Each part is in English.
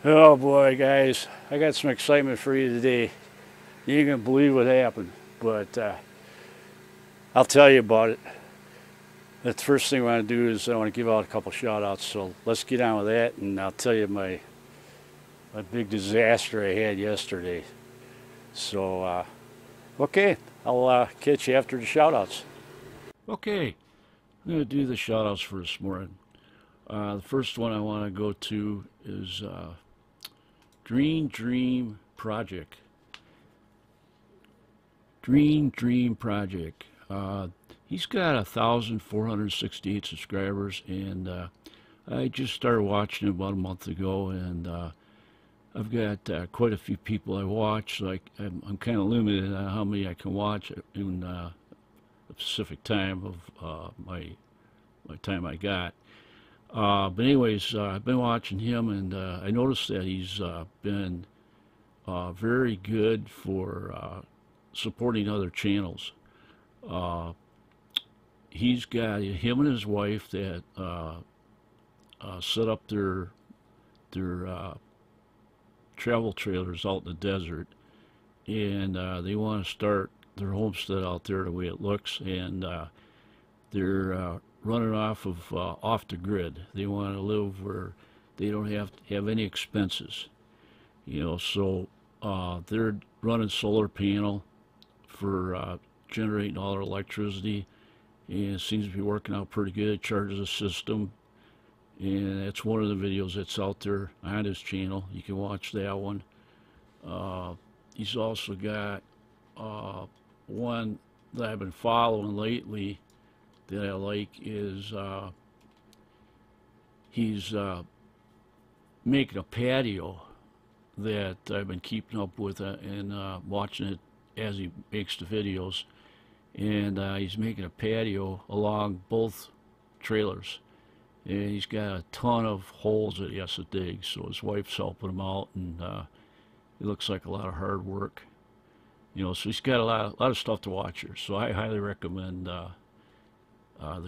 Oh boy, guys, I got some excitement for you today. You ain't gonna believe what happened, but I'll tell you about it. The first thing I want to do is I want to give out a couple shout outs. So let's get on with that, and I'll tell you my big disaster I had yesterday. So, okay, I'll catch you after the shout outs. Okay, I'm going to do the shout outs for this morning. The first one I want to go to is Green Dream Project. Green Dream Project. He's got 1,468 subscribers, and I just started watching him about a month ago, and I've got quite a few people I watch, so I'm kind of limited on how many I can watch in a specific time of my time I got. But anyways, I've been watching him, and I noticed that he's been very good for supporting other channels. He's got him and his wife that set up their travel trailers out in the desert, and they want to start their homestead out there the way it looks, and they're running off the grid. They want to live where they don't have to have any expenses, so they're running solar panel for generating all their electricity, and it seems to be working out pretty good. It charges a system, and that's one of the videos that's out there on his channel. You can watch that one. He's also got one that I've been following lately that I like is he's making a patio that I've been keeping up with and watching it as he makes the videos, and he's making a patio along both trailers, and he's got a ton of holes that he has to dig, so his wife's helping him out, and it looks like a lot of hard work, so he's got a lot of stuff to watch here. So I highly recommend the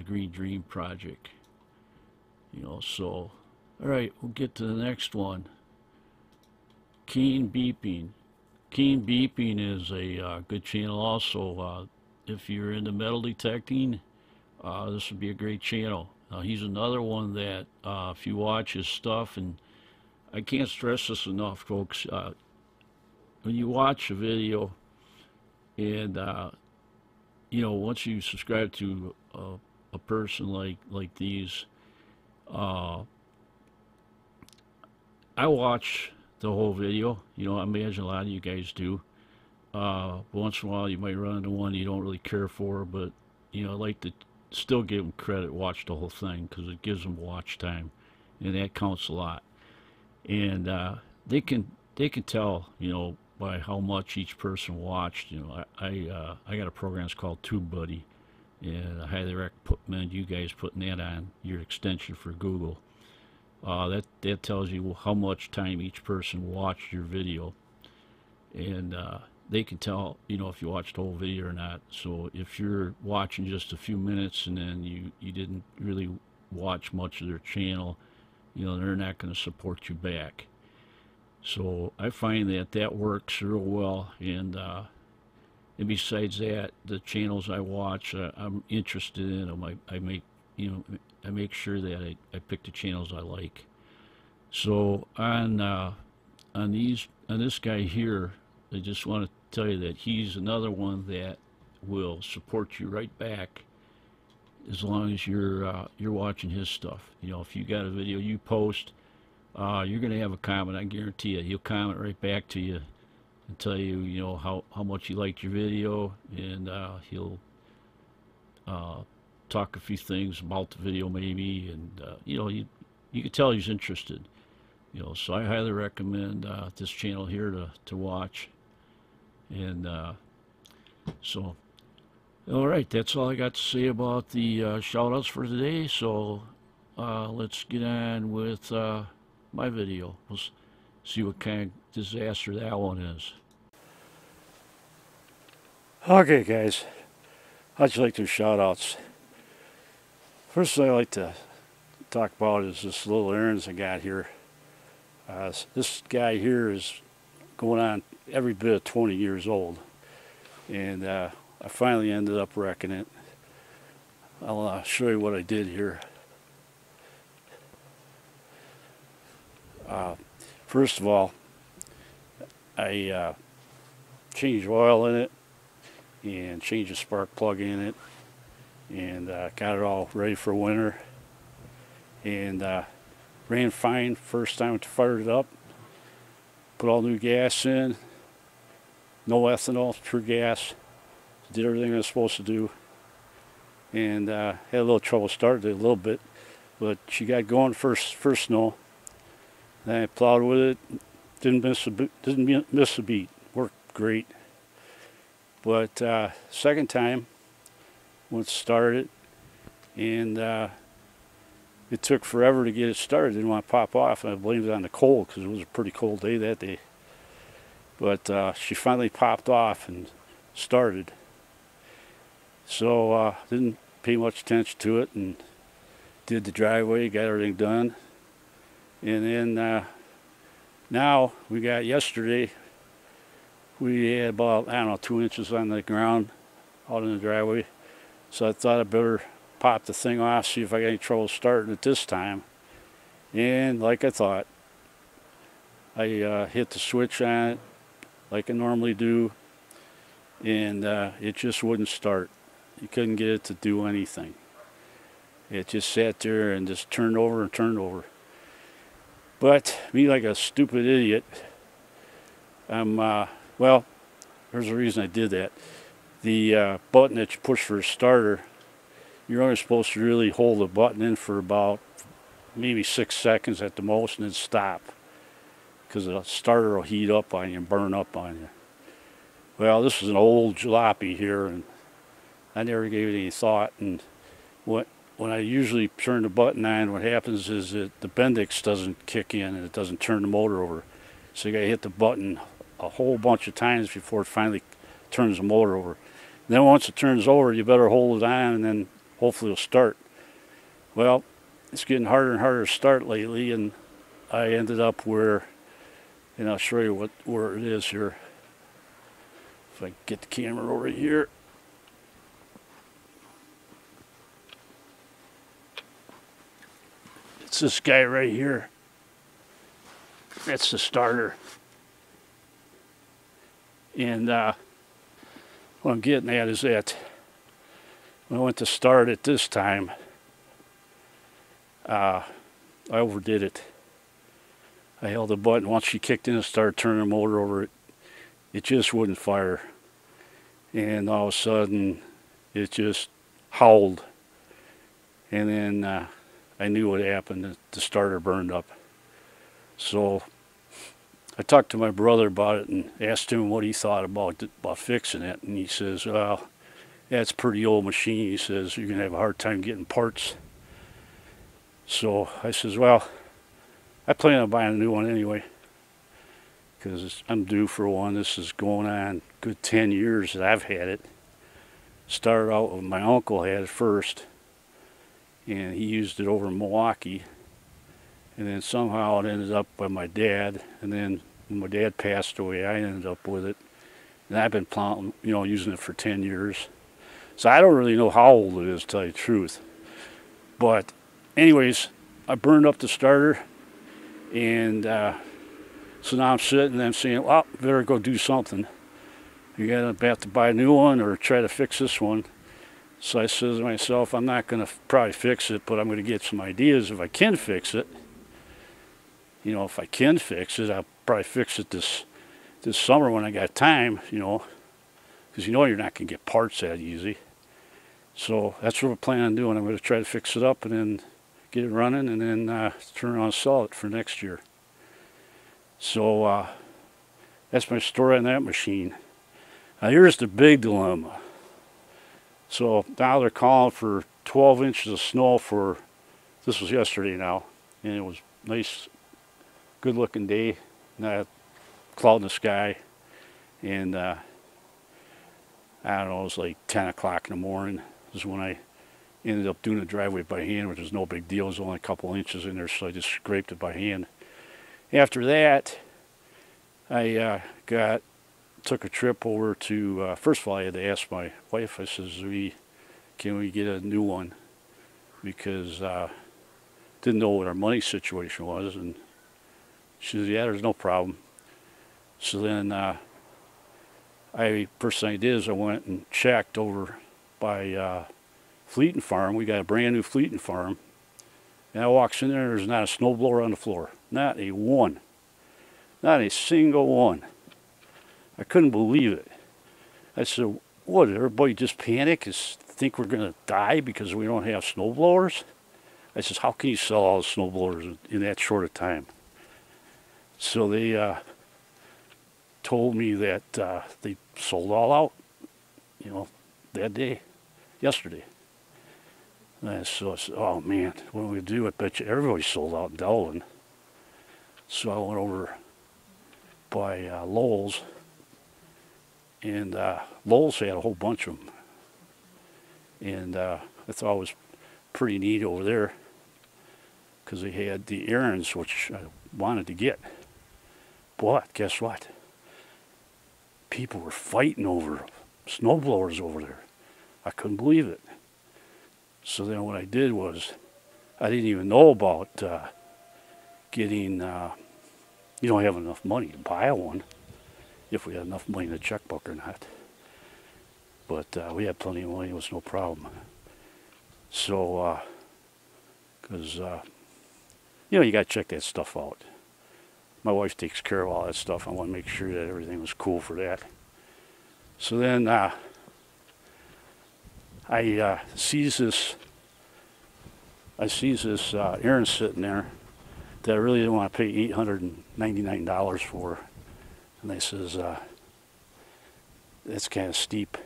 Green Dream Project. So all right, we'll get to the next one. Keen Beeping. Keen Beeping is a good channel also. If you're into metal detecting, this would be a great channel. He's another one that if you watch his stuff, and I can't stress this enough, folks, when you watch a video, and once you subscribe to a person like these, I watch the whole video. I imagine a lot of you guys do. Once in a while you might run into one you don't really care for, but I like to still give them credit, watch the whole thing, because it gives them watch time, and that counts a lot. And they can tell by how much each person watched. I got a program that's called TubeBuddy, and I highly recommend you guys putting that on your extension for Google. That tells you how much time each person watched your video, and they can tell if you watched the whole video or not. So if you're watching just a few minutes and then you didn't really watch much of their channel, they're not going to support you back. So I find that works real well, and besides that, the channels I watch, I'm interested in them. I make sure that I pick the channels I like. So on this guy here, I just want to tell you that he's another one that will support you right back as long as you're watching his stuff. If you got a video you post, you're going to have a comment. I guarantee you. He'll comment right back to you and tell you, how much he liked your video, and he'll talk a few things about the video maybe, and you can tell he's interested. So I highly recommend this channel here to watch. And so, all right, that's all I got to say about the shout outs for today. So let's get on with my video. We'll see what kind of disaster that one is. Okay, guys, how'd you like those shout outs? First thing I like to talk about is this little errands I got here. This guy here is going on every bit of 20 years old, and I finally ended up wrecking it. I'll show you what I did here. First of all, I changed oil in it and changed the spark plug in it, and got it all ready for winter, and ran fine first time I fired it up. Put all new gas in, no ethanol, pure gas. Did everything I was supposed to do, and had a little trouble starting it a little bit, but she got going first snow. Then I plowed with it, didn't miss a beat. Worked great. But second time, once started, and it took forever to get it started. Didn't want to pop off, and I blamed it on the cold because it was a pretty cold day that day. But she finally popped off and started. So didn't pay much attention to it and did the driveway, got everything done. And then now we got yesterday, we had about, I don't know, 2 inches on the ground out in the driveway. So I thought I'd better pop the thing off, see if I got any trouble starting it this time. And like I thought, I hit the switch on it like I normally do, and it just wouldn't start. You couldn't get it to do anything. It just sat there and just turned over and turned over. But me, like a stupid idiot, well, there's a reason I did that. The button that you push for a starter, you're only supposed to really hold the button in for about maybe 6 seconds at the most and then stop, because the starter will heat up on you and burn up on you. Well, this is an old jalopy here, and I never gave it any thought. And when I usually turn the button on, what happens is that the Bendix doesn't kick in and it doesn't turn the motor over. So you got to hit the button a whole bunch of times before it finally turns the motor over. And then once it turns over, you better hold it on, and then hopefully it'll start. Well, it's getting harder and harder to start lately, and I ended up where, and I'll show you where it is here. If I can get the camera over here. It's this guy right here. That's the starter. And what I'm getting at is that when I went to start it this time, I overdid it. I held the button. Once she kicked in and started turning the motor over, it just wouldn't fire. And all of a sudden, it just howled. And then I knew what happened. The starter burned up. So I talked to my brother about it and asked him what he thought about fixing it. And he says, well, that's a pretty old machine. He says, you're going to have a hard time getting parts. So I says, well, I plan on buying a new one anyway, because I'm due for one. This is going on good 10 years that I've had it. Started out with my uncle had it first, and he used it over in Milwaukee, and then somehow it ended up by my dad, and then when my dad passed away, I ended up with it, and I've been using it for 10 years. So I don't really know how old it is, to tell you the truth. But anyways, I burned up the starter, and so now I'm sitting and I'm saying, well, better go do something. You gotta have to buy a new one or try to fix this one. So I said to myself, I'm not gonna probably fix it, but I'm gonna get some ideas if I can fix it. You know, if I can fix it, I'll probably fix it this summer when I got time, because you're not gonna get parts that easy. So that's what I plan on doing. I'm gonna try to fix it up and then get it running, and then turn around and sell it for next year. So that's my story on that machine. Now here's the big dilemma. So now they're calling for 12 inches of snow for, this was yesterday now, and it was nice, good looking day, not cloud in the sky, and I don't know, it was like 10 o'clock in the morning. This is when I ended up doing the driveway by hand, which was no big deal. It was only a couple inches in there, so I just scraped it by hand. After that, I took a trip over to, first of all, I had to ask my wife, I says, can we get a new one? Because didn't know what our money situation was. And she says, yeah, there's no problem. So then first thing I did is I went and checked over by Fleeting Farm. We got a brand new Fleeting Farm. And I walks in there, there's not a snowblower on the floor. Not a one. Not a single one. I couldn't believe it. I said, what, did everybody just panic? Think we're going to die because we don't have snowblowers? I says, how can you sell all the snowblowers in that short a time? So they told me that they sold all out, that day, yesterday. And so I said, oh man, what do we do? I bet you everybody sold out in Delaware. So I went over by Lowell's, and Lowell's had a whole bunch of them. And I thought it was pretty neat over there because they had the errands, which I wanted to get. But guess what? People were fighting over snowblowers over there. I couldn't believe it. So then what I did was, I didn't even know about getting, you don't have enough money to buy one, if we had enough money in the checkbook or not. But we had plenty of money, it was no problem. So, because, you got to check that stuff out. My wife takes care of all that stuff. I want to make sure that everything was cool for that. So then I sees this errand sitting there that I really didn't want to pay $899 for. And I says, that's kind of steep.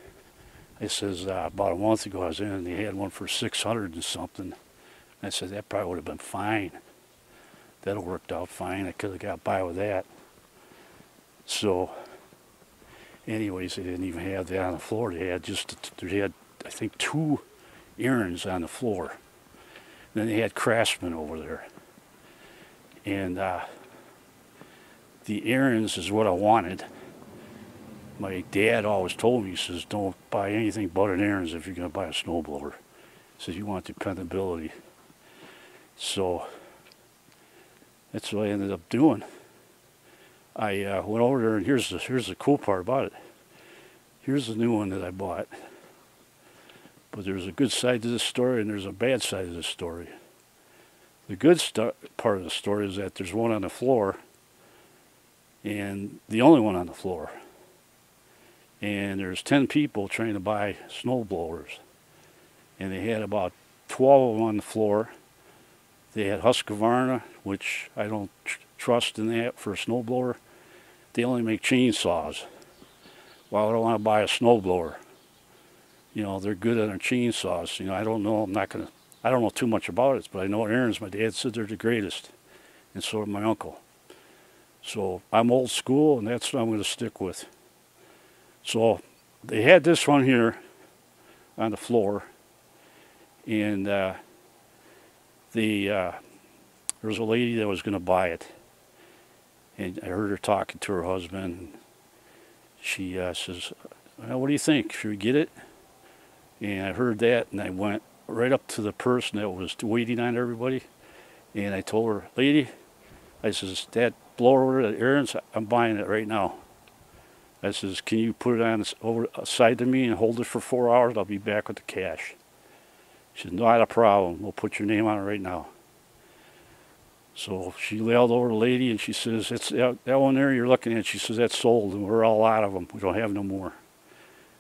I says, about a month ago I was in and they had one for 600 and something. And I said, that probably would have been fine. That would have worked out fine. I could have got by with that. So, anyways, they didn't even have that on the floor. They had I think, 2 errands on the floor. Then they had Craftsman over there. And the errands is what I wanted. My dad always told me, he says, don't buy anything but an errands if you're going to buy a snowblower. He says, you want dependability. So that's what I ended up doing. I went over there, and here's the cool part about it. Here's the new one that I bought. But there's a good side to this story, and there's a bad side to this story. The good part of the story is that there's one on the floor, and the only one on the floor. And there's 10 people trying to buy snow blowers. And they had about 12 of them on the floor. They had Husqvarna, which I don't trust in that for a snowblower. They only make chainsaws. Why would I want to buy a snowblower? They're good on their chainsaws. I don't know. I don't know too much about it, but I know Aaron's. My dad said they're the greatest, and so did my uncle. So I'm old school, and that's what I'm going to stick with. So they had this one here on the floor, and there was a lady that was going to buy it, and I heard her talking to her husband. She says, well, what do you think? Should we get it? And I heard that, and I went right up to the person that was waiting on everybody, and I told her, lady, I says, that blower at Aaron's, I'm buying it right now. I says, can you put it on over side to me and hold it for 4 hours? I'll be back with the cash. She said, not a problem. We'll put your name on it right now. So she lailed over the lady, and she says, it's that one there you're looking at. She says, that's sold, and we're all out of them. We don't have no more.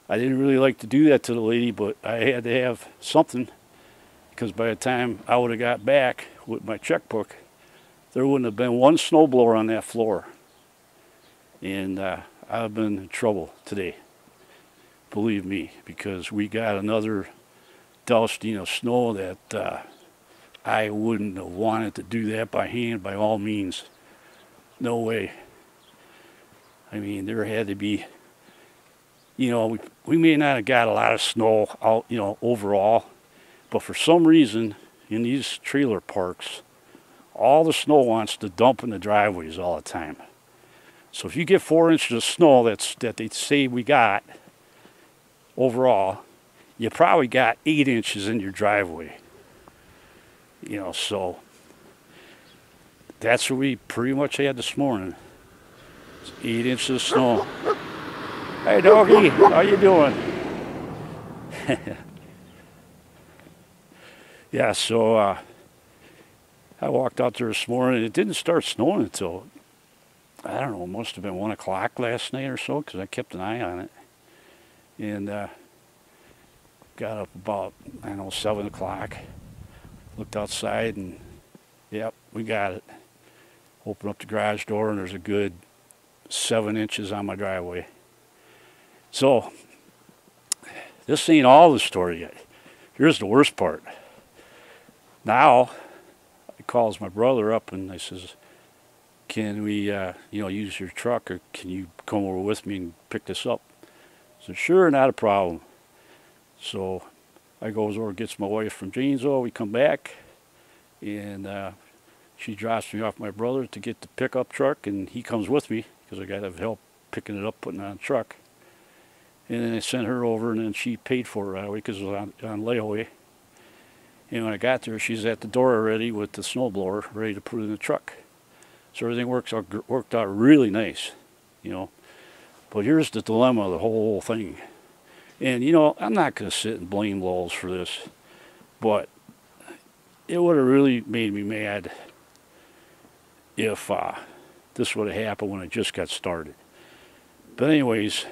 I didn't really like to do that to the lady, but I had to have something, because by the time I would have got back with my checkbook, there wouldn't have been one snowblower on that floor. And I've been in trouble today, believe me, because we got another dusting of snow that I wouldn't have wanted to do that by hand by all means. No way. I mean, there had to be, we may not have got a lot of snow out, overall, but for some reason in these trailer parks, all the snow wants to dump in the driveways all the time. So if you get 4 inches of snow that they say we got overall, you probably got 8 inches in your driveway. You know, so that's what we pretty much had this morning. It's 8 inches of snow. Hey doggy, how you doing? Yeah, so I walked out there this morning. It didn't start snowing until, I don't know, it must have been 1 o'clock last night or so, because I kept an eye on it. And got up about, I don't know, 7 o'clock. Looked outside and, yep, we got it. Open up the garage door and there's a good 7 inches on my driveway. So, this ain't all the story yet. Here's the worst part. Now, I calls my brother up and I says, can we, use your truck, or can you come over with me and pick this up? I said, sure, not a problem. So I goes over, gets my wife from Janesville. We come back, and she drops me off my brother to get the pickup truck, and he comes with me because I got to have help picking it up, putting it on the truck. And then I sent her over, and then she paid for it right away because it was on layaway. And when I got there, she's at the door already with the snowblower ready to put it in the truck. So everything worked out really nice, you know. But here's the dilemma of the whole thing. And, you know, I'm not going to sit and blame Lowell's for this, but it would have really made me mad if this would have happened when I just got started. But anyways,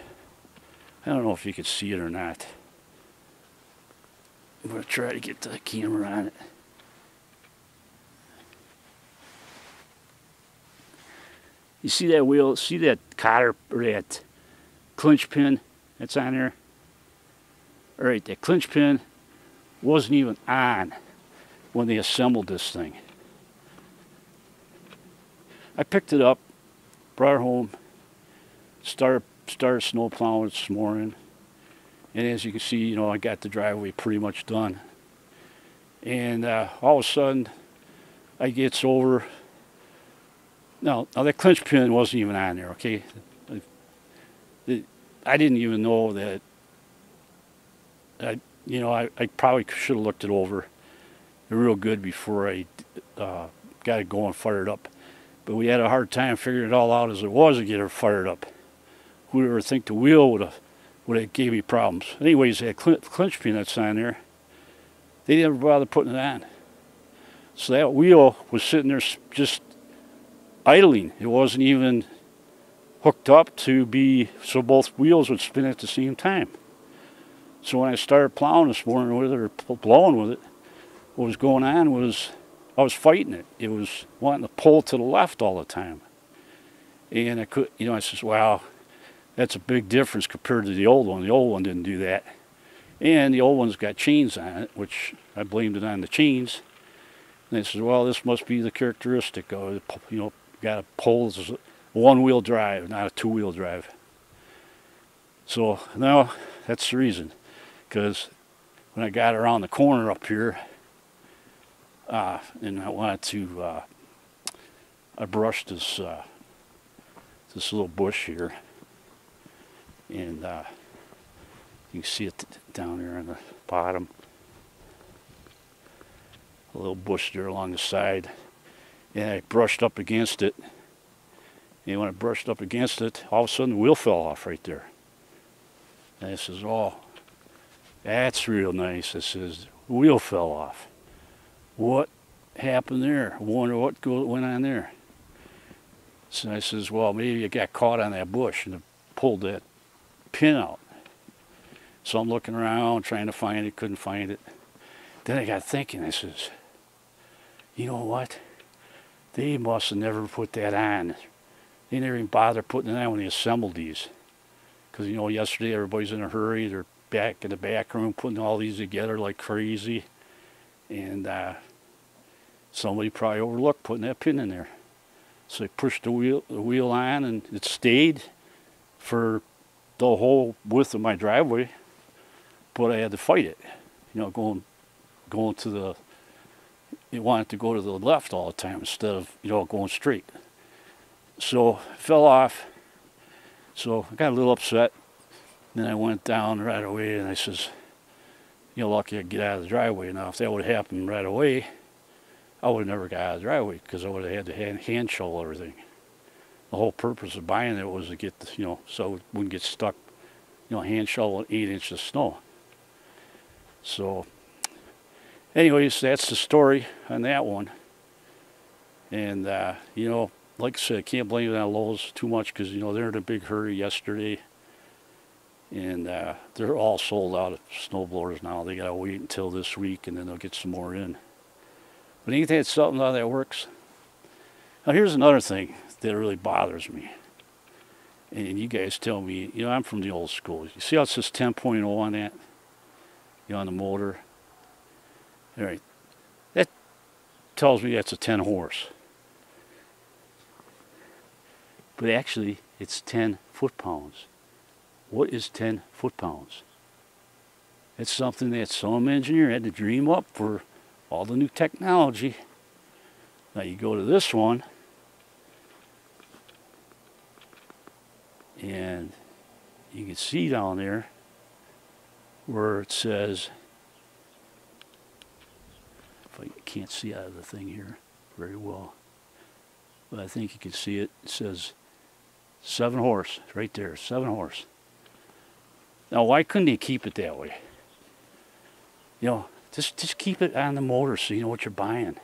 I don't know if you could see it or not. I'm going to try to get the camera on it. You see that wheel, see that cotter, or that clinch pin that's on there? All right, that clinch pin wasn't even on when they assembled this thing. I picked it up, brought it home, started snow plowing this morning, and as you can see, you know, I got the driveway pretty much done. And all of a sudden, I gets over. Now that clinch pin wasn't even on there, okay? I didn't even know that. I probably should have looked it over real good before I got it going, fired up. But we had a hard time figuring it all out as it was to get her fired up. Who would ever think the wheel would have gave me problems? Anyways, that clinch pin that's on there, they never bothered putting it on. So that wheel was sitting there just idling. It wasn't even hooked up to be so both wheels would spin at the same time. So when I started plowing this morning with it, or blowing with it, what was going on was I was fighting it. It was wanting to pull to the left all the time. And I could, I says, wow, that's a big difference compared to the old one. The old one didn't do that. And the old one's got chains on it, which I blamed it on the chains. And I said, well, this must be the characteristic of, got to pull. This is a one-wheel drive, not a two-wheel drive. So now that's the reason. Because when I got around the corner up here, and I wanted to, I brushed this little bush here, and you can see it down there on the bottom. A little bush there along the side, and I brushed up against it. And when I brushed up against it, all of a sudden the wheel fell off right there. And I says, oh, that's real nice. I says, the wheel fell off. What happened there? I wonder what went on there. So I says, well, maybe it got caught on that bush and it pulled that pin out. So I'm looking around, trying to find it, couldn't find it. Then I got thinking, I says, you know what? They must have never put that on. They never even bothered putting it on when they assembled these. Because, yesterday everybody's in a hurry. They're back in the back room putting all these together like crazy. And somebody probably overlooked putting that pin in there. So they pushed the wheel on, and it stayed for the whole width of my driveway. But I had to fight it, going to the it wanted to go to the left all the time instead of, you know, going straight. So it fell off. So I got a little upset. Then I went down right away and I says, you know, lucky I get out of the driveway. Now, if that would have happened right away, I would have never got out of the driveway because I would have had to hand shovel everything. The whole purpose of buying it was to get, you know, so it wouldn't get stuck, you know, hand shoveling 8 inches of snow. So, anyways, that's the story on that one. And, you know, like I said, I can't blame it on Lowe's too much because, you know, they're in a big hurry yesterday. And they're all sold out of snowblowers now. They got to wait until this week and then they'll get some more in. But ain't that something how that works? Now, here's another thing that really bothers me. And you guys tell me, you know, I'm from the old school. You see how it says 10.0 on that? You know, on the motor? All right. That tells me that's a 10 horse. But actually, it's 10 foot-pounds. What is 10 foot-pounds? It's something that some engineer had to dream up for all the new technology. Now you go to this one, and you can see down there where it says, if I can't see out of the thing here very well, but I think you can see it, it says 7 horse, right there, 7 horse. Now, why couldn't they keep it that way? You know, just keep it on the motor so you know what you're buying.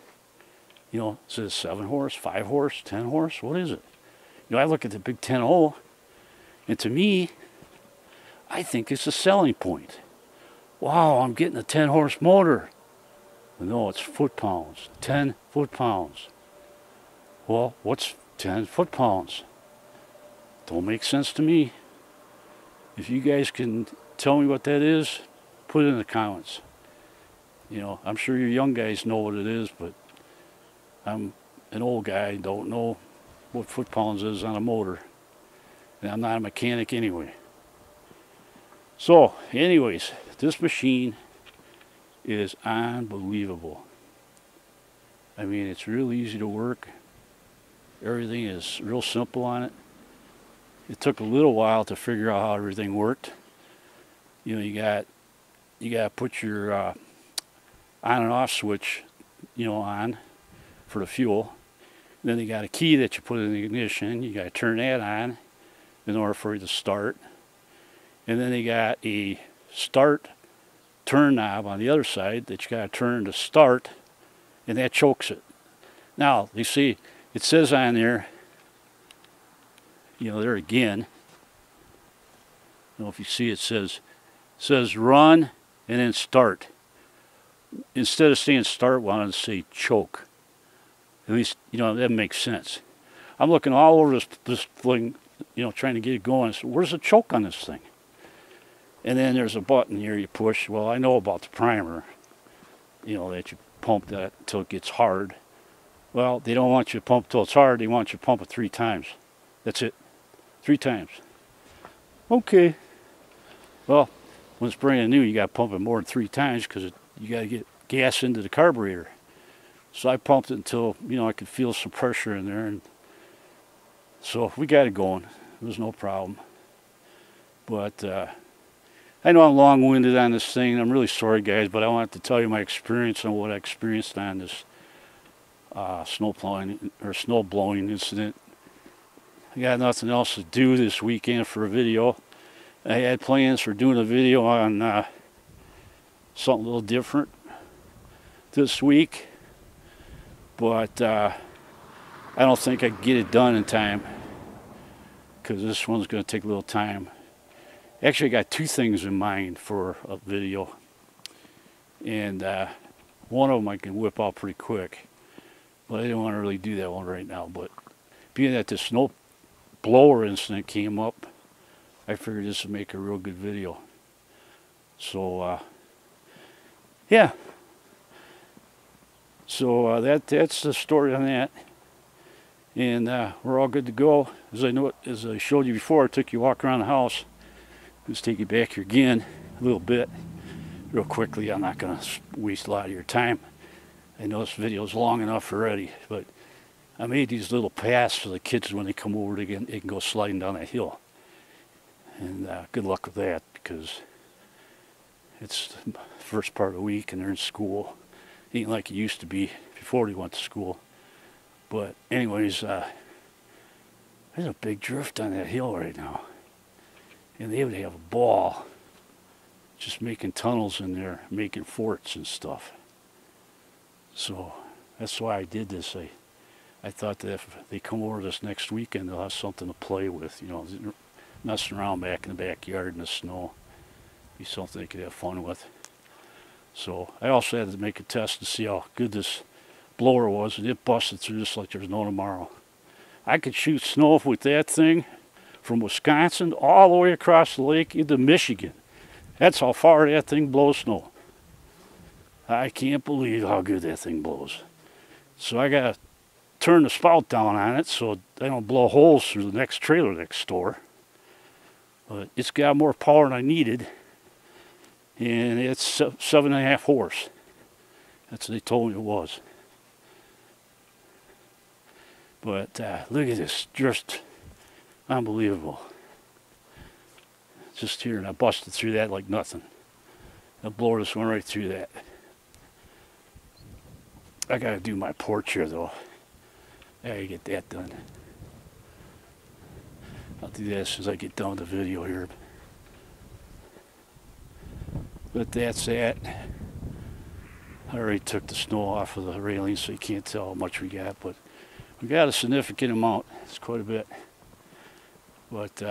You know, is it 7 horse, 5 horse, 10 horse? What is it? You know, I look at the big 10.0, and to me, I think it's a selling point. Wow, I'm getting a 10 horse motor. No, it's foot-pounds, 10 foot-pounds. Well, what's 10 foot-pounds? Don't make sense to me. If you guys can tell me what that is, put it in the comments. You know, I'm sure you young guys know what it is, but I'm an old guy, don't know what foot-pounds is on a motor. And I'm not a mechanic anyway. So, anyways, this machine is unbelievable. I mean, it's real easy to work. Everything is real simple on it. It took a little while to figure out how everything worked. You know, you got to put your on and off switch, you know, on for the fuel. And then you got a key that you put in the ignition. You got to turn that on in order for it to start. And then you got a start turn knob on the other side that you got to turn to start, and that chokes it. Now, you see, it says on there, you know, there again, I don't know if you see, it says run and then start. Instead of saying start, I wanted to say choke. At least, you know, that makes sense. I'm looking all over this thing, you know, trying to get it going. So where's the choke on this thing? And then there's a button here you push. Well, I know about the primer, you know, that you pump that until it gets hard. Well, they don't want you to pump till it's hard. They want you to pump it 3 times. That's it. 3 times. Okay. Well, when it's brand new, you got to pump it more than 3 times because you got to get gas into the carburetor. So I pumped it until, you know, I could feel some pressure in there. And so we got it going. There was no problem. But I know I'm long-winded on this thing. I'm really sorry, guys, but I wanted to tell you my experience and what I experienced on this snow blowing incident. I got nothing else to do this weekend for a video. I had plans for doing a video on something a little different this week, but I don't think I can get it done in time because this one's going to take a little time. Actually, I got 2 things in mind for a video, and one of them I can whip out pretty quick, but I didn't want to really do that one right now. But being that the snow blower incident came up, I figured this would make a real good video. So yeah, so that's the story on that, and we're all good to go. As I showed you before, I took you a walk around the house. Let's take you back here again a little bit real quickly. I'm not going to waste a lot of your time. I know this video is long enough already, but I made these little paths for the kids when they come over. They can go sliding down that hill. And good luck with that, because it's the first part of the week and they're in school. Ain't like it used to be before they went to school. But anyways, there's a big drift on that hill right now. And they would have a ball just making tunnels in there, making forts and stuff. So that's why I did this. I thought that if they come over this next weekend, they'll have something to play with, you know, messing around back in the backyard in the snow. Be something they could have fun with. So I also had to make a test to see how good this blower was, and it busted through just like there's no tomorrow. I could shoot snow with that thing from Wisconsin all the way across the lake into Michigan. That's how far that thing blows snow. I can't believe how good that thing blows. So I got to turn the spout down on it so I don't blow holes through the next trailer next door. But it's got more power than I needed. And it's 7.5 horse. That's what they told me it was. But look at this, just unbelievable. Just here, and I busted through that like nothing. The blower just went right through that. I gotta do my porch here though. I gotta get that done. I'll do that as soon as I get done with the video here. But that's that. I already took the snow off of the railing so you can't tell how much we got, but we got a significant amount. It's quite a bit. But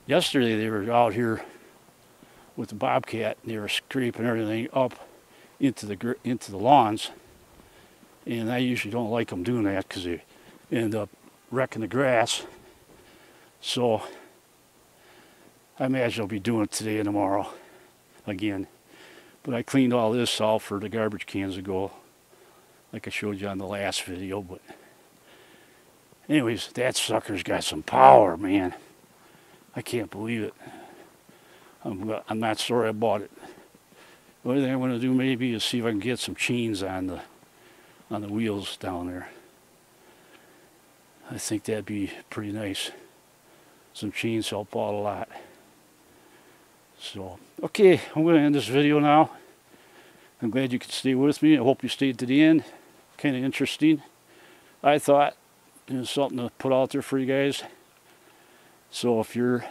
yesterday they were out here with the bobcat and they were scraping everything up into the lawns, and I usually don't like them doing that because they end up wrecking the grass. So I imagine I'll be doing it today and tomorrow again. But I cleaned all this out for the garbage cans to go, like I showed you on the last video. But anyways, that sucker's got some power, man. I can't believe it. I'm not sorry I bought it. The only thing I'm going to do maybe is see if I can get some chains on the wheels down there. I think that'd be pretty nice. Some chains help out a lot. So, okay, I'm going to end this video now. I'm glad you could stay with me. I hope you stayed to the end. Kind of interesting. I thought it was something to put out there for you guys. So if you're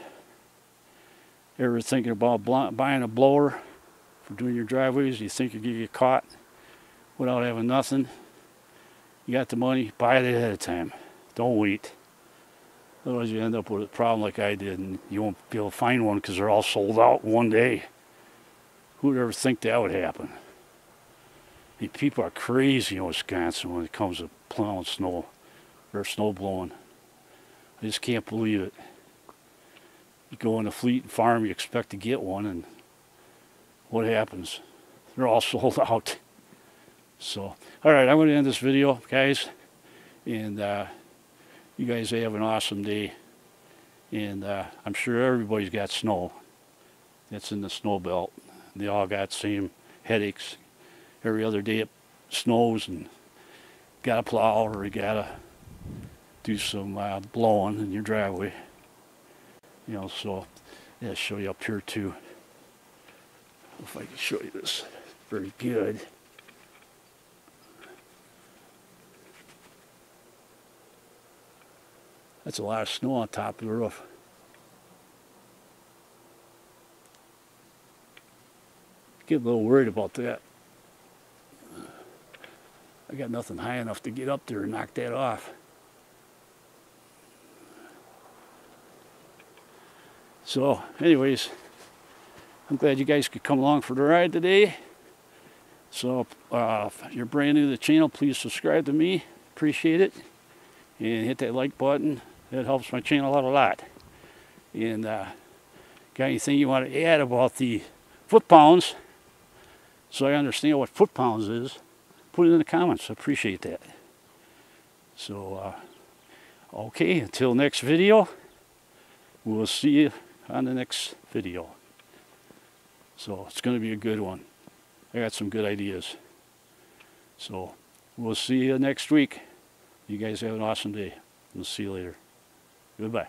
ever thinking about buying a blower for doing your driveways, you think you're going to get caught without having nothing, you got the money, buy it ahead of time. Don't wait. Otherwise you end up with a problem like I did, and you won't be able to find one because they're all sold out one day. Who would ever think that would happen? I mean, people are crazy in Wisconsin when it comes to plowing snow or snow blowing. I just can't believe it. You go in a Fleet farm, you expect to get one, and what happens? They're all sold out. So, alright, I'm going to end this video, guys. And you guys have an awesome day. And I'm sure everybody's got snow that's in the snow belt. They all got the same headaches. Every other day it snows and got to plow or you got to do some blowing in your driveway. You know, so yeah, I'll show you up here too. If I can show you this very good. That's a lot of snow on top of the roof. Get a little worried about that. I got nothing high enough to get up there and knock that off. So, anyways, I'm glad you guys could come along for the ride today. So, if you're brand new to the channel, please subscribe to me. Appreciate it. And hit that like button. That helps my channel out a lot. And got anything you want to add about the foot-pounds, so I understand what foot-pounds is, put it in the comments. I appreciate that. So, okay, until next video, we'll see you on the next video. So, it's going to be a good one. I got some good ideas. So we'll see you next week. You guys have an awesome day. We'll see you later. Goodbye.